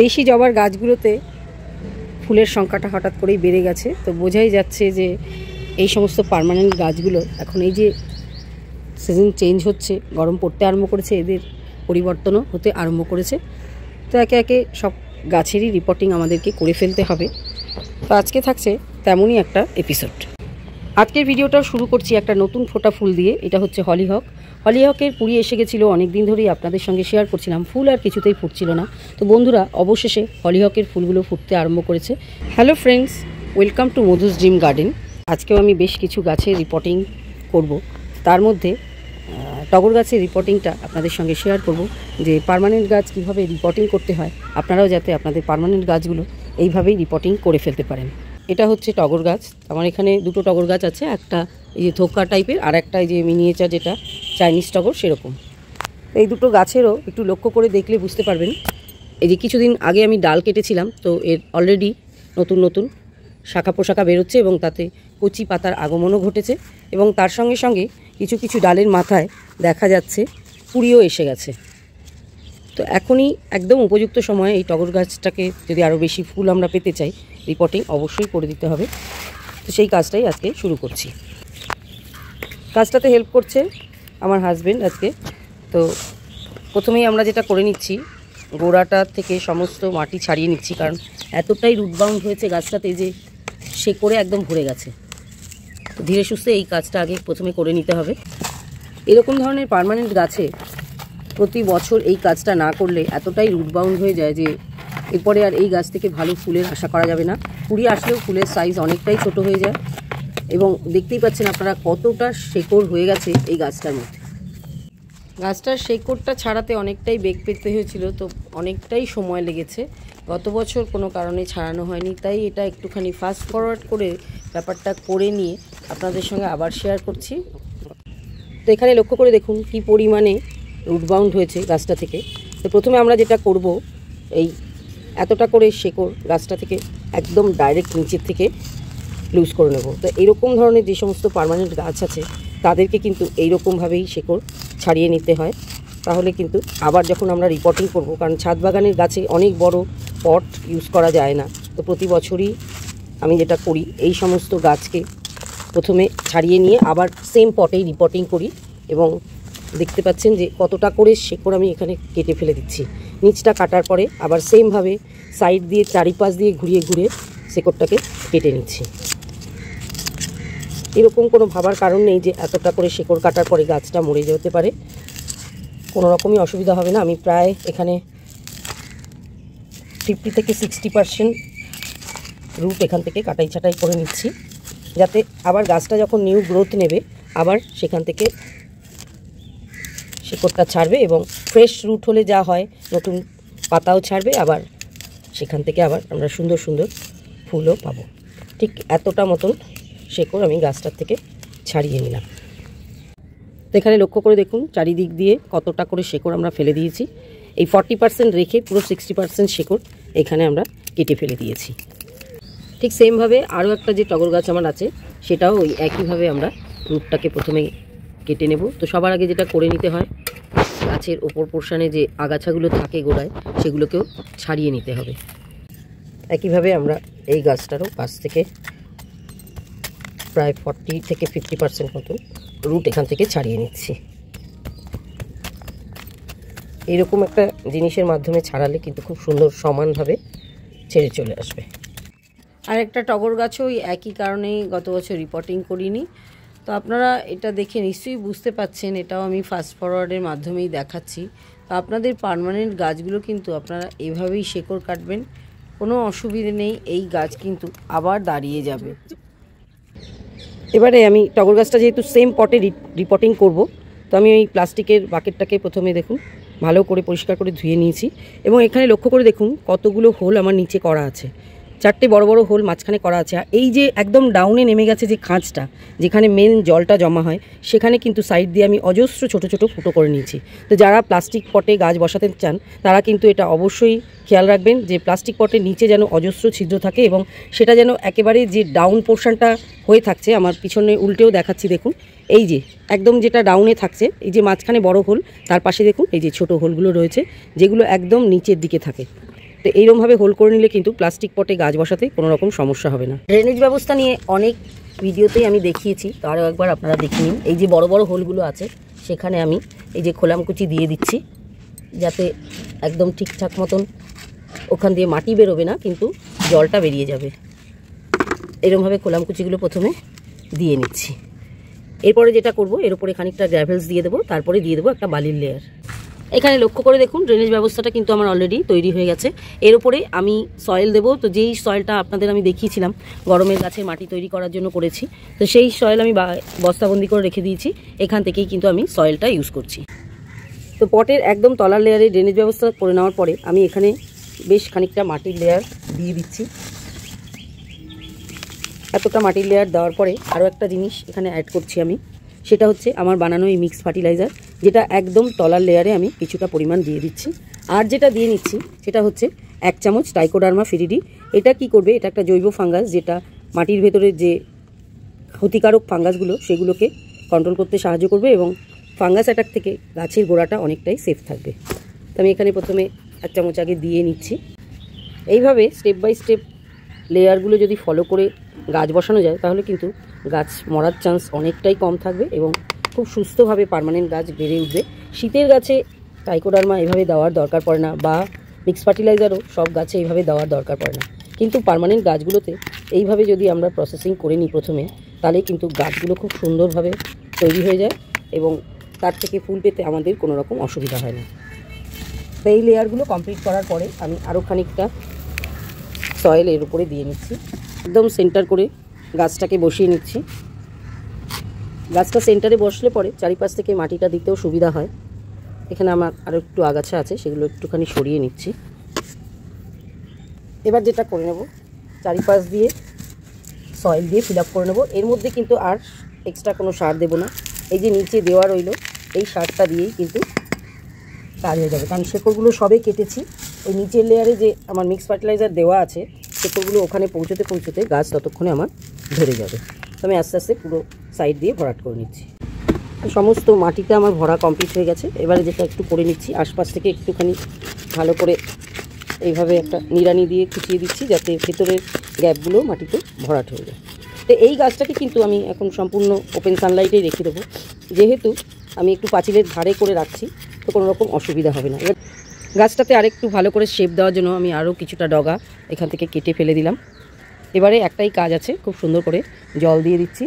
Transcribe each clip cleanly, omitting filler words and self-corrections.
দেশি জবার গাছগুলোতে ফুলের সংখ্যাটা হঠাৎ করেই বেড়ে গেছে, তো বোঝাই যাচ্ছে যে এই সমস্ত পার্মানেন্ট গাছগুলো এখন এই যে সিজন চেঞ্জ হচ্ছে, গরম পড়তে আরম্ভ করেছে, এদের পরিবর্তনও হতে আরম্ভ করেছে। তো একে একে সব গাছেরই রিপোর্টিং আমাদেরকে করে ফেলতে হবে। তো আজকে থাকছে তেমনই একটা এপিসোড। আজকের ভিডিওটা শুরু করছি একটা নতুন ফোটা ফুল দিয়ে। এটা হচ্ছে হলিহক। হলিহকের কুড়ি এসে গেছিলো, অনেক দিন ধরেই আপনাদের সঙ্গে শেয়ার করছিলাম, ফুল আর কিছুতেই ফুটছিল না। তো বন্ধুরা, অবশেষে হলিহকের ফুলগুলো ফুটতে আরম্ভ করেছে। Hello friends, welcome to Madhu's dream garden. আজকেও আমি বেশ কিছু গাছের রিপোর্টিং করব। তার মধ্যে টগর গাছের রিপোর্টিংটা আপনাদের সঙ্গে শেয়ার করব, যে পার্মানেন্ট গাছ কীভাবে রিপোর্টিং করতে হয়, আপনারাও যাতে আপনাদের পার্মানেন্ট গাছগুলো এইভাবেই রিপোর্টিং করে ফেলতে পারেন। এটা হচ্ছে টগর গাছ। আমার এখানে দুটো টগর গাছ আছে, একটা এই যে থোকা টাইপের, আর একটা এই যে মিনিয়েচার যেটা চাইনিজ টগর সেরকম। এই দুটো গাছেরও একটু লক্ষ্য করে দেখলে বুঝতে পারবেন। এই যে কিছুদিন আগে আমি ডাল কেটেছিলাম, তো এর অলরেডি নতুন নতুন শাখা পোশাখা বেরোচ্ছে এবং তাতে কচি পাতার আগমনও ঘটেছে, এবং তার সঙ্গে সঙ্গে কিছু কিছু ডালের মাথায় দেখা যাচ্ছে কুড়িও এসে গেছে। তো এখনই একদম উপযুক্ত সময়ে এই টগর গাছটাকে যদি আরও বেশি ফুল আমরা পেতে চাই, রিপোর্টিং অবশ্যই করে দিতে হবে। তো সেই কাজটাই আজকে শুরু করছি। কাজটাতে হেল্প করছে আমার হাজব্যান্ড আজকে। তো প্রথমেই আমরা যেটা করে নিচ্ছি, গোড়াটা থেকে সমস্ত মাটি ছাড়িয়ে নিচ্ছি, কারণ এতটাই রুটবাউন্ড হয়েছে গাছটাতে যে শেকড়ে একদম ভরে গেছে। তো ধীরে সুস্থে এই কাজটা আগে প্রথমে করে নিতে হবে। এরকম ধরনের পার্মানেন্ট গাছে প্রতি বছর এই কাজটা না করলে এতটাই রুটবাউন্ড হয়ে যায় যে এরপরে আর এই গাছ থেকে ভালো ফুলের আশা করা যাবে না। কুড়ি আসলেও ফুলের সাইজ অনেকটাই ছোট হয়ে যায়, এবং দেখতেই পাচ্ছেন আপনারা কতটা শেকড় হয়ে গেছে এই গাছটার মধ্যে। গাছটার শেকড়টা ছাড়াতে অনেকটাই বেগ পেতে হয়েছিল, তো অনেকটাই সময় লেগেছে। গত বছর কোনো কারণে ছাড়ানো হয়নি, তাই এটা একটুখানি ফাস্ট ফরওয়ার্ড করে ব্যাপারটা করে নিয়ে আপনাদের সঙ্গে আবার শেয়ার করছি। তো এখানে লক্ষ্য করে দেখুন কী পরিমাণে রুটবাউন্ড হয়েছে গাছটা থেকে। তো প্রথমে আমরা যেটা করব, এই এতটা করে শেকড় গাছটা থেকে একদম ডাইরেক্ট নিচের থেকে লুজ করে নেব। তো এইরকম ধরনের যে সমস্ত পার্মানেন্ট গাছ আছে তাদেরকে কিন্তু এইরকমভাবেই শেকড় ছাড়িয়ে নিতে হয়, তাহলে কিন্তু আবার যখন আমরা রিপোর্টিং করব, কারণ ছাদ বাগানের গাছে অনেক বড় পট ইউজ করা যায় না। তো প্রতি বছরই আমি যেটা করি, এই সমস্ত গাছকে প্রথমে ছাড়িয়ে নিয়ে আবার সেম পটেই রিপোর্টিং করি, এবং দেখতে পাচ্ছেন যে কতটা করে শেকড় আমি এখানে কেটে ফেলে দিচ্ছি। নিচটা কাটার পরে আবার সেমভাবে সাইড দিয়ে চারিপাশ দিয়ে ঘুরিয়ে ঘুরিয়ে শেকড়টাকে কেটে নিচ্ছি। এরকম কোনো ভাবার কারণ নেই যে এতটা করে শেকড় কাটার পরে গাছটা মরে যেতে পারে, কোনো রকমই অসুবিধা হবে না। আমি প্রায় এখানে 50 থেকে 60% রুট এখান থেকে কাটাই ছাটাই করে নিচ্ছি, যাতে আবার গাছটা যখন নিউ গ্রোথ নেবে আবার সেখান থেকে শেকড়টা ছাড়বে, এবং ফ্রেশ রুট হলে যা হয় নতুন পাতাও ছাড়বে, আবার সেখান থেকে আবার আমরা সুন্দর সুন্দর ফুলও পাবো। ঠিক এতটা মতন শেকড় আমি গাছটার থেকে ছাড়িয়ে নিলাম। তো এখানে লক্ষ্য করে দেখুন চারিদিক দিয়ে কতটা করে শেকড় আমরা ফেলে দিয়েছি। এই 40% রেখে পুরো 60% শেকড় এখানে আমরা কেটে ফেলে দিয়েছি। ঠিক সেমভাবে আরও একটা যে টগর গাছ আমার আছে, সেটাও ওই একইভাবে আমরা রুটটাকে প্রথমে কেটে নেব। তো সবার আগে যেটা করে নিতে হয়, গাছের ওপর পোর্শনে যে আগাছাগুলো থাকে গোড়ায়, সেগুলোকেও ছাড়িয়ে নিতে হবে। একইভাবে আমরা এই গাছটারও কাছ থেকে প্রায় 40 থেকে 50% মতন রুট এখান থেকে ছাড়িয়ে নিচ্ছি। এইরকম একটা জিনিসের মাধ্যমে ছাড়ালে কিন্তু খুব সুন্দর সমানভাবে ছেড়ে চলে আসবে। আর একটা টগর গাছও ওই একই কারণেই গত বছর রিপোর্টিং করিনি। তো আপনারা এটা দেখে নিশ্চয়ই বুঝতে পাচ্ছেন, এটাও আমি ফাস্ট ফরওয়ার্ডের মাধ্যমেই দেখাচ্ছি। তো আপনাদের পার্মানেন্ট গাছগুলো কিন্তু আপনারা এভাবেই শেকড় কাটবেন, কোনো অসুবিধে নেই, এই গাছ কিন্তু আবার দাঁড়িয়ে যাবে। এবারে আমি টগর গাছটা যেহেতু সেম পটে রিপোর্টিং করব, তো আমি ওই প্লাস্টিকের বাকেটটাকে প্রথমে দেখুন ভালো করে পরিষ্কার করে ধুয়ে নিয়েছি, এবং এখানে লক্ষ্য করে দেখুন কতগুলো হোল আমার নিচে করা আছে। 4টে বড় বড় হোল মাঝখানে করা আছে। আর এই যে একদম ডাউনে নেমে গেছে যে খাঁজটা, যেখানে মেন জলটা জমা হয়, সেখানে কিন্তু সাইড দিয়ে আমি অজস্র ছোট ছোট ফুটো করে নিয়েছি। তো যারা প্লাস্টিক পটে গাছ বসাতে চান তারা কিন্তু এটা অবশ্যই খেয়াল রাখবেন যে প্লাস্টিক পটের নিচে যেন অজস্র ছিদ্র থাকে, এবং সেটা যেন একেবারে যে ডাউন পোর্শনটা হয়ে থাকছে, আমার পিছনে উল্টেও দেখাচ্ছি দেখুন, এই যে একদম যেটা ডাউনে থাকছে, এই যে মাঝখানে বড় হোল, তার পাশে দেখুন এই যে ছোট হোলগুলো রয়েছে, যেগুলো একদম নিচের দিকে থাকে। তো এইরকমভাবে হোল করে নিলে কিন্তু প্লাস্টিক পটে গাছ বসাতে কোনো রকম সমস্যা হবে না। ড্রেনেজ ব্যবস্থা নিয়ে অনেক ভিডিওতেই আমি দেখিয়েছি, তো আরও একবার আপনারা দেখে নিন। এই যে বড় বড় হোলগুলো আছে সেখানে আমি এই যে খোলামকুচি দিয়ে দিচ্ছি, যাতে একদম ঠিকঠাক মতন ওখান দিয়ে মাটি বেরোবে না, কিন্তু জলটা বেরিয়ে যাবে। এরকমভাবে খোলামকুচিগুলো প্রথমে দিয়ে নিচ্ছি। এরপরে যেটা করব, এর উপরে খানিকটা গ্র্যাভেলস দিয়ে দেবো, তারপরে দিয়ে দেবো একটা বালির লেয়ার। এখানে লক্ষ্য করে দেখুন ড্রেনেজ ব্যবস্থাটা কিন্তু আমার অলরেডি তৈরি হয়ে গেছে। এর উপরে আমি সয়েল দেবো। তো যেই সয়েলটা আপনাদের আমি দেখিয়েছিলাম গরমের গাছের মাটি তৈরি করার জন্য করেছি, তো সেই সয়েল আমি বস্তাবন্দি করে রেখে দিয়েছি। এখান থেকেই কিন্তু আমি সয়েলটা ইউজ করছি। তো পটের একদম তলার লেয়ারে ড্রেনেজ ব্যবস্থা করে নেওয়ার পরে আমি এখানে বেশ খানিকটা মাটির লেয়ার দিয়ে দিচ্ছি। এতটা মাটির লেয়ার দেওয়ার পরে আরও একটা জিনিস এখানে অ্যাড করছি আমি, সেটা হচ্ছে আমার বানানো এই মিক্স ফার্টিলাইজার, যেটা একদম তলার লেয়ারে আমি কিছুটা পরিমাণ দিয়ে দিচ্ছি। আর যেটা দিয়ে নিচ্ছি সেটা হচ্ছে 1 চামচ ট্রাইকোডার্মা ভিরিডি। এটা কি করবে, এটা একটা জৈব ফাঙ্গাস, যেটা মাটির ভেতরে যে ক্ষতিকারক ফাঙ্গাসগুলো সেগুলোকে কন্ট্রোল করতে সাহায্য করবে এবং ফাঙ্গাস অ্যাটাক থেকে গাছের গোড়াটা অনেকটাই সেফ থাকবে। তো আমি এখানে প্রথমে 1 চামচ আগে দিয়ে নিচ্ছি। এইভাবে স্টেপ বাই স্টেপ লেয়ারগুলো যদি ফলো করে গাছ বসানো যায় তাহলে কিন্তু গাছ মরার চান্স অনেকটাই কম থাকবে এবং খুব সুস্থভাবে পার্মানেন্ট গাছ বেড়ে উঠবে। শীতের গাছে ট্রাইকোডার্মা এভাবে দেওয়ার দরকার পড়ে না, বা মিক্স ফার্টিলাইজারও সব গাছে এইভাবে দেওয়ার দরকার পড়ে না, কিন্তু পার্মানেন্ট গাছগুলোতে এইভাবে যদি আমরা প্রসেসিং করে নিই প্রথমে, তাহলে কিন্তু গাছগুলো খুব সুন্দরভাবে তৈরি হয়ে যায় এবং তার থেকে ফুল পেতে আমাদের কোনো রকম অসুবিধা হয় না। তো এই লেয়ারগুলো কমপ্লিট করার পরে আমি আরও খানিকটা সয়েল এর উপরে দিয়ে নিচ্ছি। একদম সেন্টার করে গাছটাকে বসিয়ে নিচ্ছি। গাছটা সেন্টারে বসলে পরে চারিপাশ থেকে মাটিটা দিতেও সুবিধা হয়। এখানে আমার আরও একটু আগাছা আছে, সেগুলো একটুখানি সরিয়ে নিচ্ছি। এবার যেটা করে নেব, চারিপাশ দিয়ে সয়েল দিয়ে ফিল আপ করে নেব। এর মধ্যে কিন্তু আর এক্সট্রা কোনো সার দেবো না। এই যে নিচে দেওয়া রইল এই সারটা দিয়েই কিন্তু কাজ হয়ে যাবে, কারণ শেকড়গুলো সবে কেটেছি। ওই নিচের লেয়ারে যে আমার মিক্স ফার্টিলাইজার দেওয়া আছে, শেকড়গুলো ওখানে পৌঁছতে পৌঁছতে গাছ ততক্ষণে আমার ধরে যাবে। তো আমি আস্তে আস্তে পুরো সাইড দিয়ে ভরাট করে নিচ্ছি। সমস্ত মাটিতে আমার ভরা কমপ্লিট হয়ে গেছে। এবারে যেটা একটু করে নিচ্ছি, আশপাশ থেকে একটুখানি ভালো করে এইভাবে একটা নিড়ানি দিয়ে খুঁচিয়ে দিচ্ছি, যাতে ভেতরের গ্যাপগুলো মাটিতে ভরাট হয়ে যায়। তো এই গাছটাকে কিন্তু আমি এখন সম্পূর্ণ ওপেন সানলাইটেই রেখে দেবো, যেহেতু আমি একটু পাঁচিলের ধারে করে রাখছি, তো কোনো রকম অসুবিধা হবে না। এবার গাছটাতে আরেকটু ভালো করে শেপ দেওয়ার জন্য আমি আরও কিছুটা ডগা এখান থেকে কেটে ফেলে দিলাম। এবারে একটাই কাজ আছে, খুব সুন্দর করে জল দিয়ে দিচ্ছি।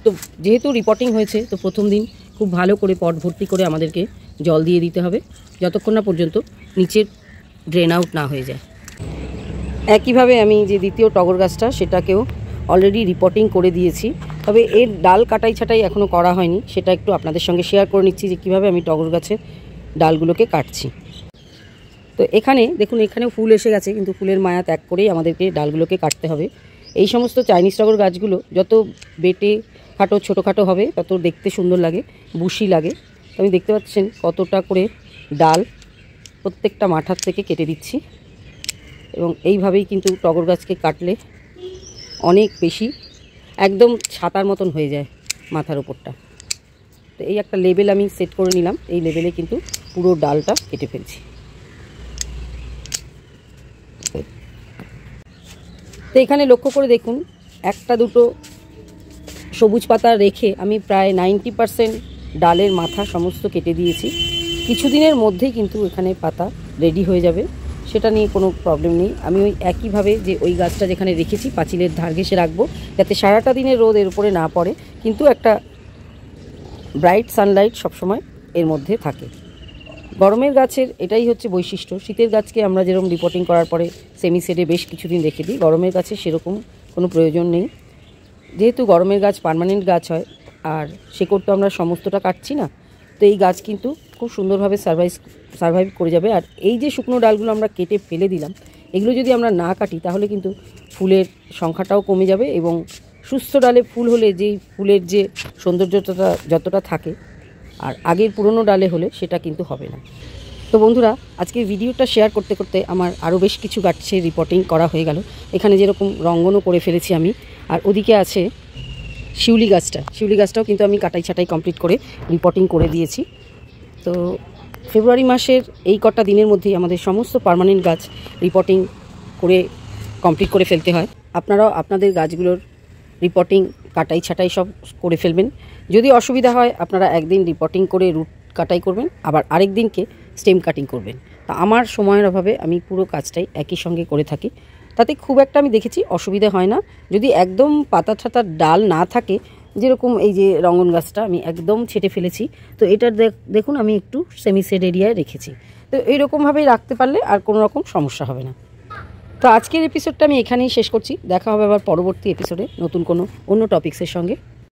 তো যেহেতু রিপোর্টিং হয়েছে, তো প্রথম দিন খুব ভালো করে পট ভর্তি করে আমাদেরকে জল দিয়ে দিতে হবে, যতক্ষণ না পর্যন্ত নিচের ড্রেন আউট না হয়ে যায়। একইভাবে আমি যে দ্বিতীয় টগর গাছটা, সেটাকেও অলরেডি রিপোর্টিং করে দিয়েছি, তবে এর ডাল কাটাই ছাটাই এখনও করা হয়নি। সেটা একটু আপনাদের সঙ্গে শেয়ার করে নিচ্ছি যে কীভাবে আমি টগর গাছের ডালগুলোকে কাটছি। তো এখানে দেখুন, এখানেও ফুল এসে গেছে, কিন্তু ফুলের মায়া ত্যাগ করেই আমাদেরকে ডালগুলোকে কাটতে হবে। এই সমস্ত চাইনিজ টগর গাছগুলো যত বেটে খাটো ছোটোখাটো হবে তত দেখতে সুন্দর লাগে, বুশি লাগে। তো আমি দেখতে পাচ্ছেন কতটা করে ডাল প্রত্যেকটা মাথার থেকে কেটে দিচ্ছি, এবং এইভাবেই কিন্তু টগর গাছকে কাটলে অনেক বেশি একদম ছাতার মতন হয়ে যায় মাথার ওপরটা। তো এই একটা লেবেল আমি সেট করে নিলাম, এই লেবেলে কিন্তু পুরো ডালটা কেটে ফেলছি। তো এখানে লক্ষ্য করে দেখুন, একটা দুটো সবুজ পাতা রেখে আমি প্রায় 90% ডালের মাথা সমস্ত কেটে দিয়েছি। কিছুদিনের মধ্যেই কিন্তু এখানে পাতা রেডি হয়ে যাবে, সেটা নিয়ে কোনো প্রবলেম নেই। আমি ওই একইভাবে যে ওই গাছটা যেখানে রেখেছি পাঁচিলের ধার ঘেঁষে রাখবো, যাতে সারাটা দিনের রোদ এর উপরে না পড়ে, কিন্তু একটা ব্রাইট সানলাইট সবসময় এর মধ্যে থাকে। গরমের গাছের এটাই হচ্ছে বৈশিষ্ট্য। শীতের গাছকে আমরা যেরকম রিপোর্টিং করার পরে সেমি শেডে বেশ কিছুদিন রেখে দিই, গরমের গাছে সেরকম কোনো প্রয়োজন নেই। যেহেতু গরমের গাছ পার্মানেন্ট গাছ হয়, আর শেকড় তো আমরা সমস্তটা কাটছি না, তো এই গাছ কিন্তু খুব সুন্দরভাবে সারভাইভ করে যাবে। আর এই যে শুকনো ডালগুলো আমরা কেটে ফেলে দিলাম, এগুলো যদি আমরা না কাটি তাহলে কিন্তু ফুলের সংখ্যাটাও কমে যাবে, এবং সুস্থ ডালে ফুল হলে যেই ফুলের যে সৌন্দর্যটা যতটা থাকে, আর আগের পুরনো ডালে হলে সেটা কিন্তু হবে না। তো বন্ধুরা, আজকে ভিডিওটা শেয়ার করতে করতে আমার আরও বেশ কিছু গাছের রিপোর্টিং করা হয়ে গেল। এখানে যেরকম রঙ্গনও করে ফেলেছি আমি, আর ওদিকে আছে শিউলি গাছটাও কিন্তু আমি কাটাই ছাটাই কমপ্লিট করে রিপোর্টিং করে দিয়েছি। তো ফেব্রুয়ারি মাসের এই কটা দিনের মধ্যেই আমাদের সমস্ত পার্মানেন্ট গাছ রিপোর্টিং করে কমপ্লিট করে ফেলতে হয়। আপনারাও আপনাদের গাছগুলোর রিপোর্টিং কাটাই ছাটাই সব করে ফেলবেন। যদি অসুবিধা হয় আপনারা একদিন রিপোর্টিং করে রুট কাটাই করবেন, আবার আরেক দিনকে স্টেম কাটিং করবেন। তা আমার সময়ের অভাবে আমি পুরো কাজটাই একই সঙ্গে করে থাকি, তাতে খুব একটা আমি দেখেছি অসুবিধা হয় না। যদি একদম পাতা ঠাতার ডাল না থাকে, যেরকম এই যে রঙন গাছটা আমি একদম ছেটে ফেলেছি, তো এটার দেখুন আমি একটু সেমি শেড এরিয়ায় রেখেছি। তো এইরকমভাবেই রাখতে পারলে আর কোনো রকম সমস্যা হবে না। তো আজকের এপিসোডটা আমি এখানেই শেষ করছি। দেখা হবে আবার পরবর্তী এপিসোডে নতুন কোনো অন্য টপিক্সের সঙ্গে।